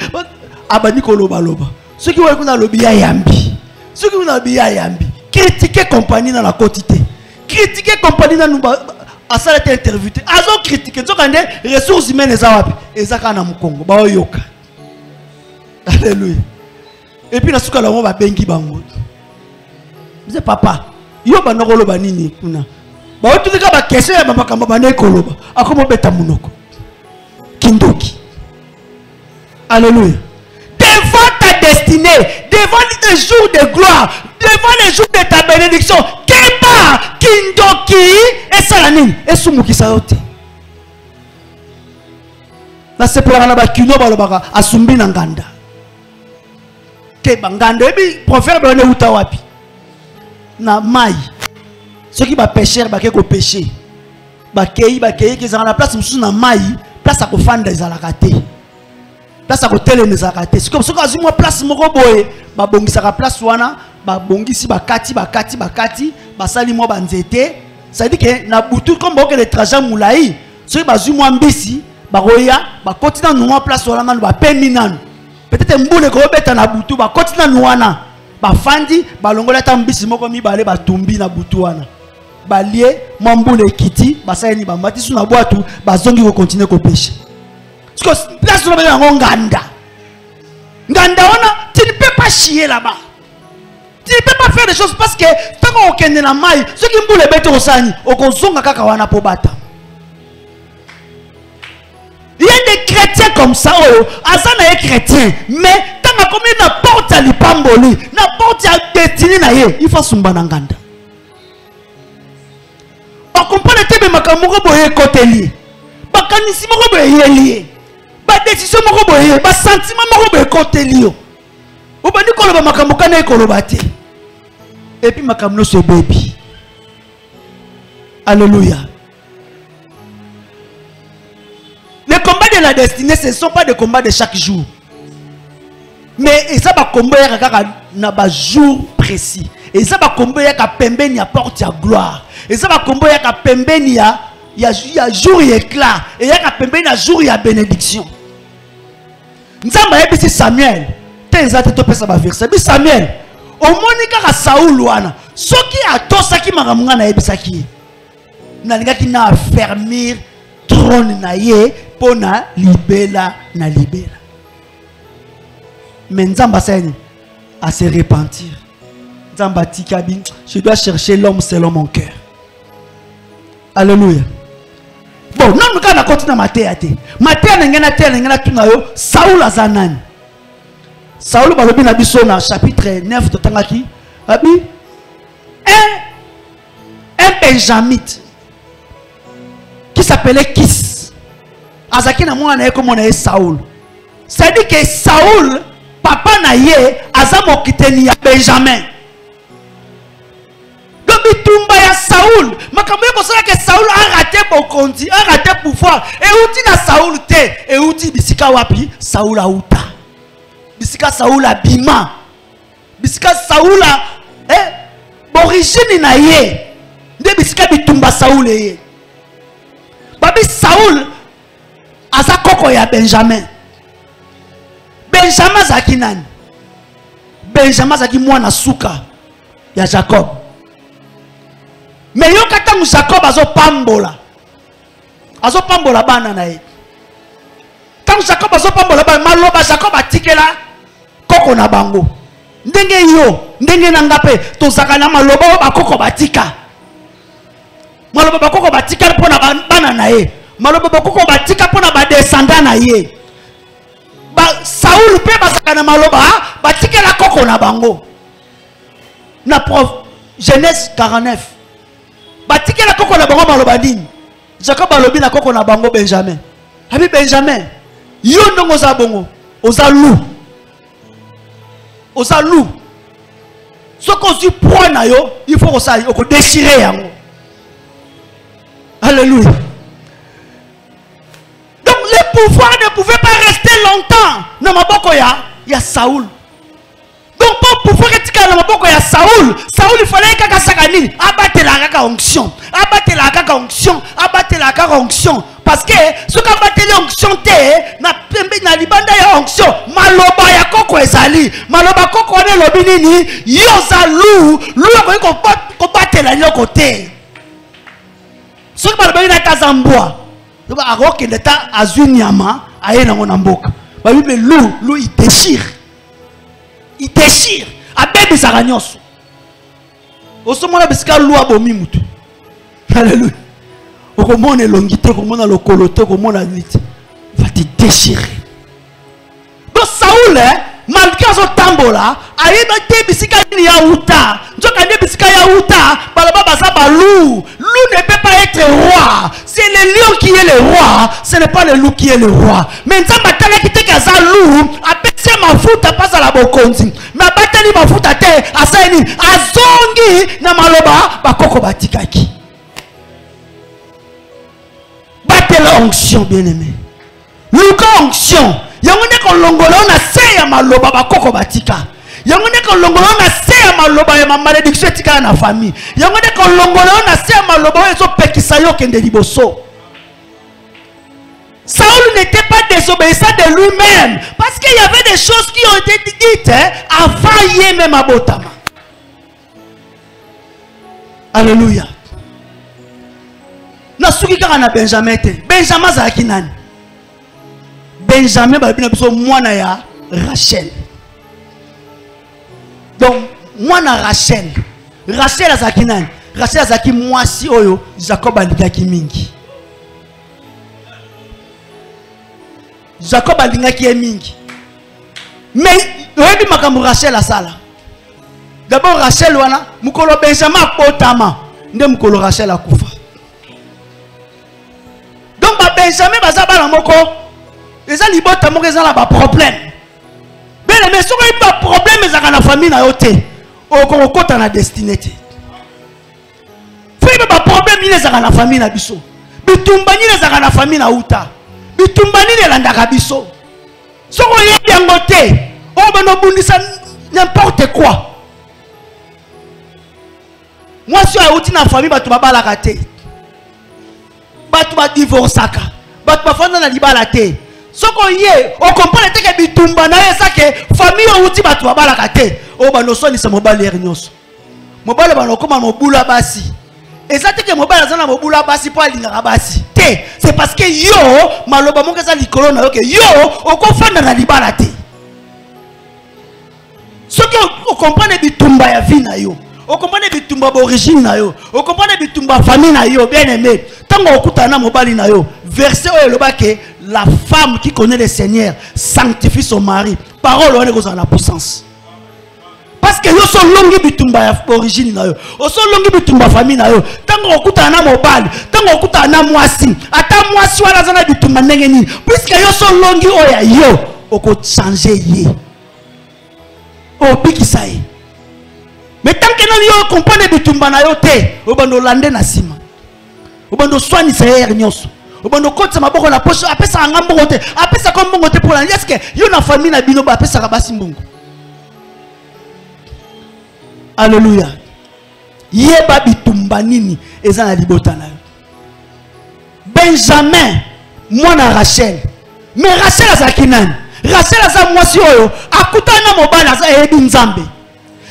abani ko loba ceux qui vont kuna lobi ya yambi ceux qui vont lobi ya yambi critiquer compagnie dans la quotité critiquer compagnie dans nous à ça été interview azo critiquer nzoka nde ressources humaines za wapi ezaka na mukongo ba oyoka alléluia et puis na suka la mo ba bengi bango c'est papa yo banoko loba nini kuna ba otuka ba question ya baba kamba bane koloba akomo beta munoko kindoki alléluia devant ta destinée devant les jours de gloire devant les jours de ta bénédiction keba kindoki esalanini esumukisa yote na sepela na ba kino balobaka asumbi na nganda keba nganda ebi proverbe on uta wapi na mai ceux qui ba pêcher ba ke ko pêcher ba kei ki za na place musu na mai place à ko fanda ezalaka te place à ko telema ezalaka te siko soko azumwa place moko boye ba bongisa ka place wana ba bongisi ba kati ba sali mo banzete ça dit que na butu comme boke le trajet moulai ceux ba zumwa mbisi ba roya ba kotina no place wana ba pemi nanu peut-être mbule ko beta na butu ba kotina no wana ba fandi ba longola ta mbisi moko mibale ba tumbi na butu wana ba lié mambule kiti ba sayeni ba mati suna boatu ba zongi ko continuer ko pêcher parce que place on va nganda wana tu ne peux pas chier là-bas tu ne peux pas faire des choses parce que tant qu'on kende na mai ceux qui mbule bete osani okozonga kaka wana po bata. Il y a des chrétiens comme ça azana est chrétien mais tant comme il n'apporte à l'ipamboli n'apporte à destiné na ye il faut sumba na nganda ba comprendre te be makamoko boye côté lié ba kanisi moko boye lié ba décision moko boye ba sentiment moko boye côté lié o ba ni koloba makamoko na ekoloba te et puis makamno se baby alléluia. Les combats de la destinée ce ne sont pas des combats de chaque jour mais et ça va combattre na ba jour précis et ça va combattre ka pembeni ya porte ya gloire et ça va combattre ka pembeni ya jour éclat et ya ka pembeni ya jour ya bénédiction Nzamba yebisi Samuel. Tenza te topesa ba verset. Bi Samuel. Omoni kaka Saoul wana. Soki atosaki makamunga na yebisaki. Nalingaki na affermir trône na ye pona libela na libela. Mais Nzamba seni à se repentir. Nzamba tikabi, je dois chercher l'homme selon mon cœur. Alléluia. Bon, non, nous allons continuer à Matthieu. Matthieu n'a pas yo Saoul azanani. Saoul balobi na biso na chapitre 9 de Tangaki. Abi un benjamite qui s'appelait Kis. Azaki na mwana comme on est Saoul. C'est-à-dire que Saoul papa na ye azamo kiteni ya Benjamin. Bitumba ya Saoul, makambo yako sala que Saoul a raté bokonzi, a raté pouvoir. Et outi na Saoul te, et outi bisika wapi, Saoul a uta. Bisika Saoul a bima. Bisika Saoul a origine na ye. Nde bisika bitumba Saoul ye. Babi Saoul aza koko ya Benjamin. Benjamin zaki nani? Benjamin zaki mwana suka ya Jacob. Mais yo katangu Jacob azo pambola bana na ye. Tangu Jacob azo pambola bana maloba Jacob atikela koko na bango. Ndenge yo, ndenge na ngape tozaka na maloba ba koko batika. Maloba ba koko batika pona bana na ye. Maloba ba koko batika pona ba descendant na ye. Ba Saoul pe bazaka na maloba batikela koko na bango. Na prof Genèse 49. Batike la koko na bango maloba nini? Jacob alobi na koko na bango Benjamin. Abi Benjamin, yo ndongo za bongo, oza loup. Oza loup. Soko si poids na yo, il faut ça ko déchirer yango. Alléluia. Donc le pouvoir ne pouvait pas rester longtemps na maboko ya Saoul. Donc pour pouvoir retirer na maboko ya Saoul, Saoul il fallait kaka sakanini, abattre la kaka onction, abattre la kaka onction, abattre la kaka onction parce que ce qu'a battu l'onction te na pembe na libanda ya onction, maloba ya koko ezali, maloba koko ne lobi nini, yoza lou ko battre la nyoko te. Ce que maloba na kazambwa, donc a roke l'État azunyama ayena ngona mboka. Ba bible lou il déchire. Il déchire. Abebe Saragnos. Osomona bisika loi bomi mutu. Alléluia. Okomona longité, okomona le coloté, okomona lit. Va te déchirer. Donc Saoul, malgré son tambola, ayeba te bisika ni ya uta. Njoka ne bisika ya uta, balaba baza ba loup. Loup ne peut pas être roi. C'est le lion qui est le roi, ce n'est pas le loup qui est le roi. Mais nzamba tala ki te kaza loup, apese mafuta pasa la bokonzi. Mais bateli mafuta te, asani azongi na maloba bakoko batikaki. Batela onction bien-aimé. Luka onction. Yango ne ko longola na se ya maloba bakoko batika. Yango ne ko longola na se ya maloba ya malédiction etika na famille. Yango ne ko longola na se ya maloba ezo pekisa yo kende liboso. Saoul n'était pas désobéissant de lui-même parce qu'il y avait des choses qui ont été dites avant y même à Botama. Alléluia. Nasuki kaka na Benjamin te. Benjamin zaki nani? Benjamin ba bina biso mwana ya Rachel. Donc mwana Rachel. Rachel azaki nani? Rachel azaki mwasi oyo Jacob alingaki mingi. Jacob alingaki ye mingi. Mais oyebi makambo Rachel asala. D'abord Rachel wana mukolo Benjamin akotama nde mukolo Rachel akufa. Donc ba Benjamin baza bana moko eza libota moko eza na ba problème. Bele mais soko y pas problème ezaka na famille na yo te. Oko kota na destinée te. Faibe ba problème ni ezaka na famille na biso. Bitumba ni ezaka na famille na uta. Bitumba ni landaka biso. Soko yebi yango te. O bano bundisa n'importe quoi. Moi si a uti na famille batu babala kate. Batu ba divorcaka. Batu ba fanda na libala te. Soko ye, on comprend que bitumba na ye ça que famille outi batu babala kate. O bano so ni sa mobali ernyoso. Mobali bano koma mobula basi. Et ça que mobali azana mobula basi po alinga basi. Te, c'est parce que yo maloba monka za likolo na yo ke yo okofanda na libala te. Soko on comprend bitumba ya vie na yo. On comprend bitumba d'origine na yo. On comprend bitumba famille na yo bien aimé. Tango okutana mobali na yo. Verset où le bas que la femme qui connaît le Seigneur sanctifie son mari. Parole on est dans la puissance. Parce que yo sont longi bitumba d'origine na yo. Yo sont longi bitumba famille na yo. Tango okutana mobali, tango okutana mwasi, ata mwasi wana zana bitumba ndenge nini. Puisque yo sont longi oya yo, oko changer ye. O bikisa ye. Mais tant que nous yo comprendre bitumba na yo te, obando lande na sima. Obando soigner sa nyonso. Obando kotsa maboko na poche apesa ngambongo te, apesa comme mbongo te pour la est-ce que yo na famille na bino ba apesa basi mbongo. Alléluia. Yeba bitumba nini eza na libota na yo. Benjamin mwana Rachel. Mais Rachel azaki nani? Rachel aza mwasi oyo akutana mobali aza ebi nzambe.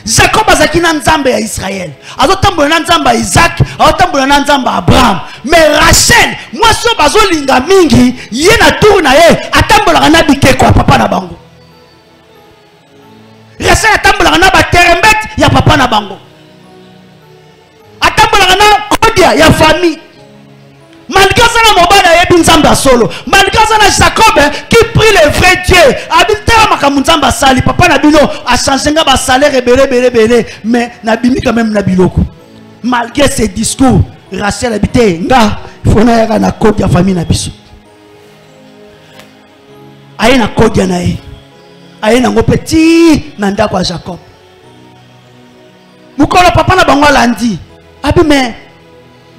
Jacob azaki na nzambe ya Israël. Azotambola na nzambe ya Isaac, azotambola na nzambe ya Abraham. Mais Rachel, moi so bazolinga mingi, ye na tour na ye, atambola na bikeko ya papa na bango. Rachel atambola na ba terembet ya papa na bango. Atambola na kodia ya famille. Malgré ça, la mobile a été nzamba solo. Malgré ça, Jacob qui prie le vrai Dieu. Habité à Makamunzamba sali. Papa Nabino a changé un salaire belé. Mais Nabimi quand même Nabiloko. Malgré ses discours, Rachel habité. Nga, il faut na na code ya famille Nabiso. Aïe na code ya nae. Aïe na ngo petit nanda kwa Jacob. Mukolo papa na bango landi. Abi mais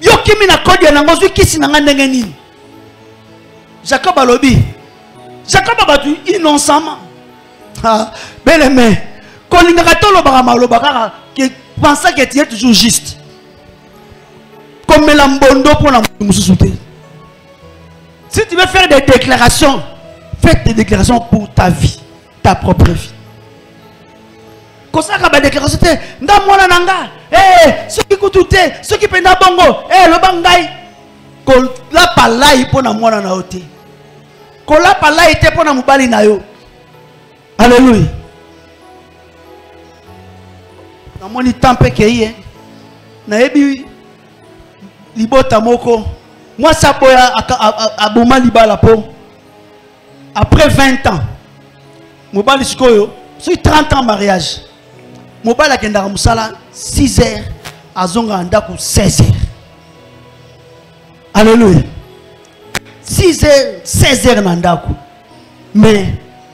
yo kimi na kodi na ngozu kisi na ndenge nini. Jacob alobi. Jacob abatu innocemment. Ah, belle mais kolinga katolo baka maloba kaka que pensa que tu es toujours juste. Comme la mbondo pour la mususuté. Si tu veux faire des déclarations, fais des déclarations pour ta vie, ta propre vie. Comme ça, quand déclaration, nda mwana nanga, ceux qui coûtent, ceux qui penda bongo, le bangay, qu'on la palai pour na mwana na ote, qu'on la palai te pour na mubali na yo. Alléluia. Na moni tempe keye, na ebi libota moko, moi ça boya aboma libala po. Après 20 ans, mubali sikoyo, sur 30 ans mariage. Mobile akenda musala 6 heures azonga ndaku 16 heures. Alléluia. 6 heures 16 heures na ndaku. Mais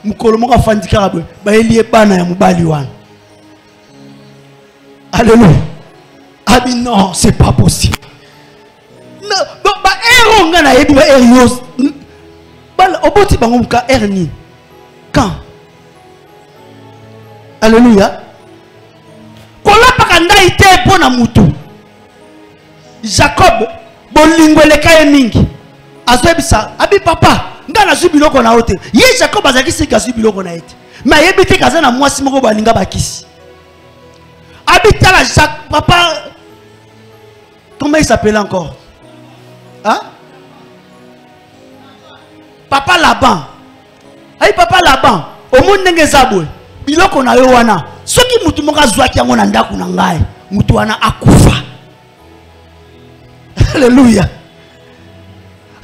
mukolo moka fandika rabwe ba elie bana ya mobali wana. Alléluia. Abi non, c'est pas possible. Non, ba eronga na yebi ba erios. Bal oboti bango muka erni. Quand? Alléluia. Jacob bolingo leka mingi azobisa abi papa ngana zubiloko na hote ye Jacob azaki sika zubiloko na ete mais yebite kaza na mwasi moko balinga bakisi abi tala papa comment il s'appelle encore hein papa Laban ay papa Laban o monde ndenge zabwe biloko na yo wana soki mutu moka zwaki yango na ndaku na ngai mutu wana akufa. Alléluia.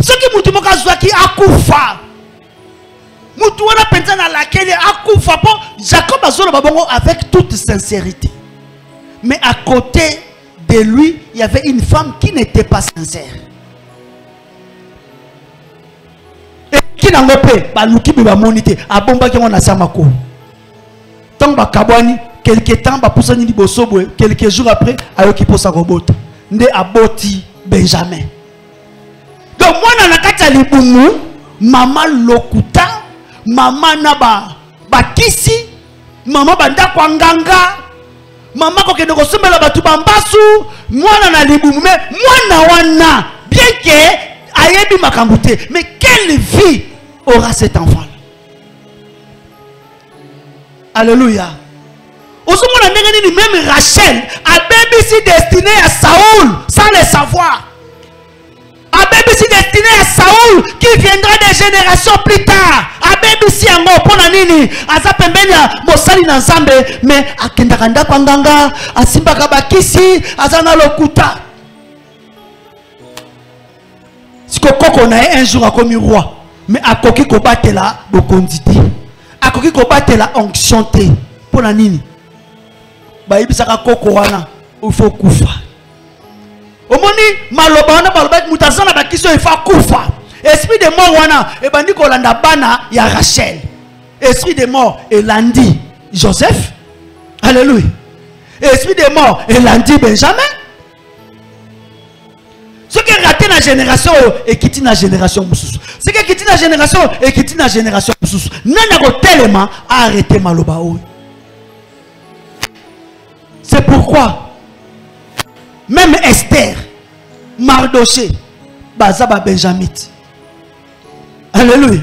Soki mutu moka zwaki akufa mutu wana penza na laquelle akufa po Jacob azolo babongo avec toute sincérité, mais à côté de lui il y avait une femme qui n'était pas sincère et qui n'a pas pe baluki ba monité abomba ki ngona samako. Tant que Kabwani, quelques temps, quelques jours après, ayoki posa robota. Nde aboti Benjamin. Donc moi na nakata libumu, mama lokuta, mama naba bakisi, mama banda kwa nganga, mama kokende kosombela batu bambasu, mwana na libumu, mais mwana wana, bien que ayebi makambute, mais quelle vie aura cet enfant. Alléluia. Même Rachel a bébé si destiné à Saoul sans le savoir. A bébé si destiné à Saoul qui viendra des générations plus tard. A bébé si yango pona nini aza pembeni ya mosali na Nzambe mais akendaka ndako nganga asimbaka bakisi azana lokuta. Siko koko na un jour akomi roi mais akoki ko batela bokondité. Akoki ko batela onction te pona nini. Baibisaka koko wana il faut kufa. Omoni maloba wana baloba mutazana bakiso il faut kufa. Esprit de mort wana e bandi ko landa bana ya Rachel. Esprit de mort elandi Joseph. Alléluia. Esprit de mort elandi Benjamin. Ce qui est raté dans la génération et qui dans la génération mususu. Ce qui est dans la génération et qui dans la génération mususu. Nana ko tellement arrêter maloba o. C'est pourquoi même Esther, Mardoché, Bazaba Benjamite. Alléluia.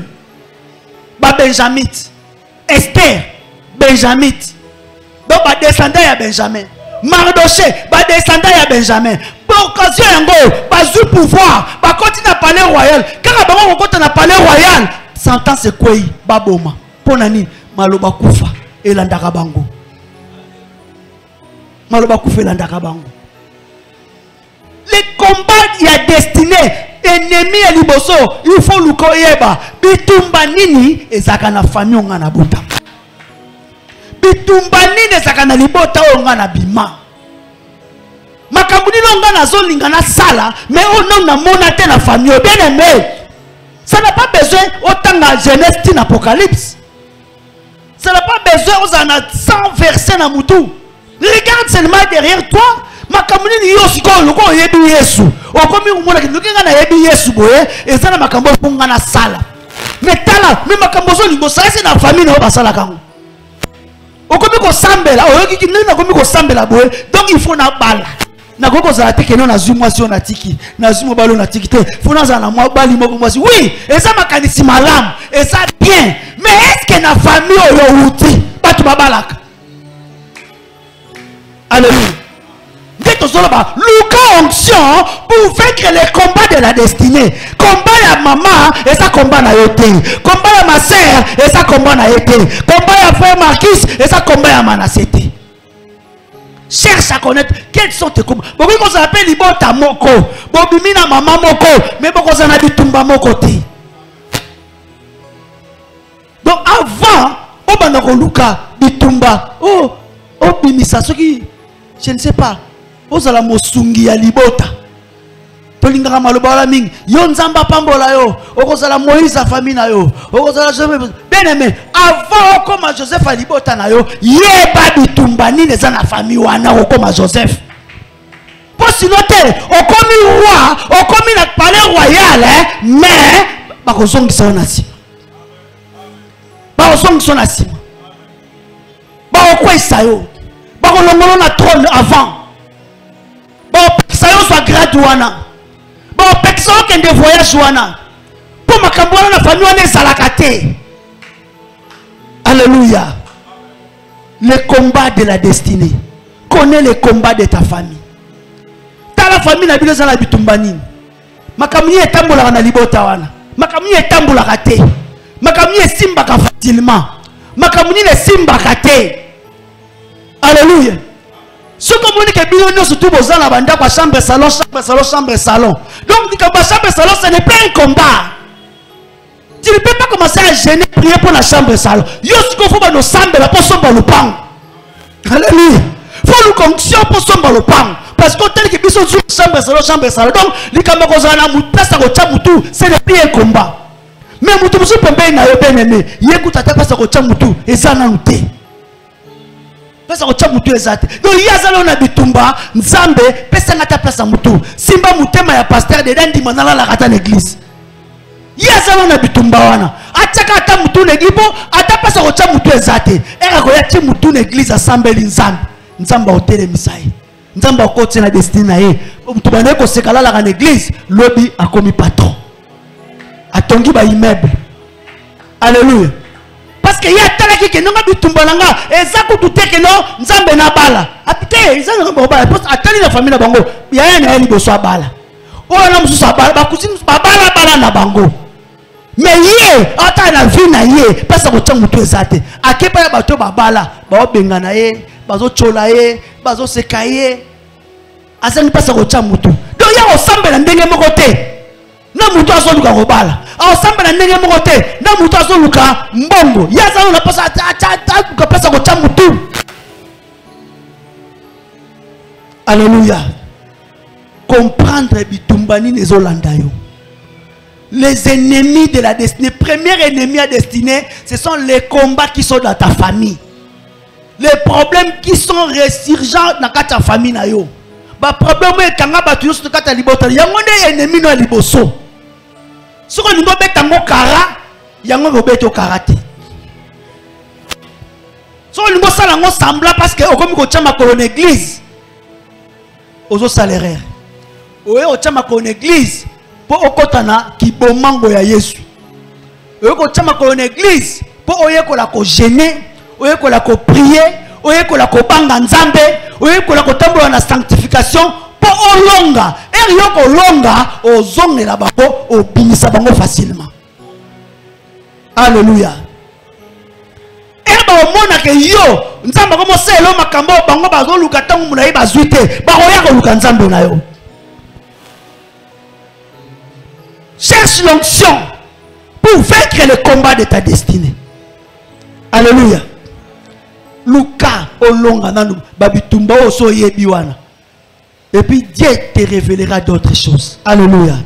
Ba Benjamite. Esther, Benjamite. Donc ba descendant ya Benjamin. Mardoché, ba descendant ya Benjamin. Pour occasion yango, ba zu pouvoir, ba continue à palais royal. Quand ba ko continue à palais royal, sentence quoi ba boma. Ponani maloba kufa elandaka bango. Les combats y a destiné ennemi et liboso il faut luko yeba bitumba nini ezaka na famille onga na bota bitumba nini ezaka na libota onga na bima makambuni longa na zolinga na sala mais on na mona te na famille bien aimé ça n'a pas besoin autant na Genèse tin Apocalypse ça n'a pas besoin aux en a 100 versets na mutu. Regarde seulement derrière toi. Ma kamuni yosu ko loko yebi Yesu. Okomi umona kilukinga na yebi Yesu boye ezana makambo funga na sala. Mais tala me makambo zo lingo sa na famille na basala kango. Okomi ko sambela oyoki kinena komi ko sambela boye donc il faut na bala. Na koko za te keno na zumwa si on atiki. Na zumwa balo na tiki te. Faut na za na mwa bali moko mwasi. Oui, eza makanisi malam, eza bien. Mais est-ce que na famille oyo uti batu babalaka? Alléluia. Luka onction pour vaincre les combats de la destinée. Combat ya maman et ça combat na yote. Combat ya ma sœur et ça combat na yote. Combat ya frère Marcus et ça combat ya Manassete. Cherche à connaître quels sont tes combats. Beaucoup qu'on s'appelle libota moko. Bobimi na maman moko. Mais beaucoup qu'on a bitumba moko te. Donc avant, on banako luka bitumba. Oh bimisa ce qui je ne sais pas. Ozala mosungi ya libota. Tolingaka maloba wala mingi. Yo nzamba pambola yo. Okozala Moïse a famille na yo. Okozala Joseph. Bien aimé. Avant okoma Joseph a libota na yo. Yeba bitumba nini eza na famille wana okoma Joseph. Pour sinon te okomi roi, okomi na palais royal mais bakozongisa na sima. Bakozongisa na sima. Bakokwesa yo. Bakolongolo na trône avant. Bon, ça soit grade wana. Bon, personne qui est voyage wana. Pour ma cambouana la famille on est salakate. Alléluia. Le combat de la destinée. Connais le combat de ta famille. Ta la famille na biloza na bitumbani. Makamuni etambola na libota wana. Makamuni etambola kate. Makamuni esimba ka facilement. Makamuni ne simba kate. Alléluia. Ce que vous dites que bien surtout besoin la bande kwa chambre salon. Donc dit que chambre salon ce n'est pas un combat. Tu ne peux pas commencer à gêner prier pour la chambre salon. Yo ce qu'il faut ba no sambe la pour somba le pan. Alléluia. Faut nous condition pour somba le pan parce que tel que biso chambre salon. Donc li kamba ko zana mutasa ko chamutu ce n'est plus un combat. Mais mutu musu pembe na yo bien aimé. Yekuta ta pasa ko chamutu ezana nute. Pesa ko chamutu ezate. Donc yazalo na bitumba nzambe pesa ngata pesa mutu. Simba mutema ya pasteur de dandi manala la kata l'église. Yazalo na bitumba wana. Ataka ata mutu negibo ata pesa ko chamutu ezate. Eka ko yati mutu l'église assemble nzambe. Nzamba hotele misai. Nzamba okoti na destinée na ye. Mutu bana ko sekala la l'église, lobi akomi patron. Atongi ba immeuble. Alléluia. Parce que y a tel qui non a bitumba nanga et ça ko tout que non nzambe na bala. Apite ça no bala parce atali la famille na bango. Ya yana eli boso bala. O na musu bala ba kusini bala bala na bango. Mais yé ata na vie na yé parce que tu mutu ezate. Akepa ya bato babala ba obengana ye, bazo chola ye, bazo sekaye. Asani parce que tu mutu. Donc ya osambela ndenge moko te. Na mutu aso luka kobala. Osamba na ndenge moko te. Na mutu aso luka mbongo. Ya za na pasa ka pesa ko cha mutu. Alléluia. Comprendre bitumbani nezolanda yo. Les ennemis de la destinée, premier ennemi à destinée, ce sont les combats qui sont dans ta famille. Les problèmes qui sont résurgents dans ta famille na yo. Ba problème est kanga batu yo sur ta libota. Yango ne ennemi no liboso. Si on ne peut pas kara, yango go beto karate. Si on ne peut pas semblant parce que comme ko chama ko l'église, ozo salaire. Oye o chama ko l'église pour okotana ki bomango ya Yesu. Oye ko chama ko l'église pour oye ko la ko gêner, oye ko la ko prier, oye ko la ko banga nzambe, oye ko la ko tambola na sanctification. Olonga, et yoko longa, ozonge la bango, obimisa bango facilement. Alléluia. Et ba omona ke yo, nzamba komo selo makambo bango bazo luka tangu muna yi bazuite, ba oya ko luka nzambe na yo. Cherche l'onction pour vaincre le combat de ta destinée. Alléluia. Luka olonga nanu babitumba oso yebi wana. Et puis Dieu te révélera d'autres choses. Alléluia.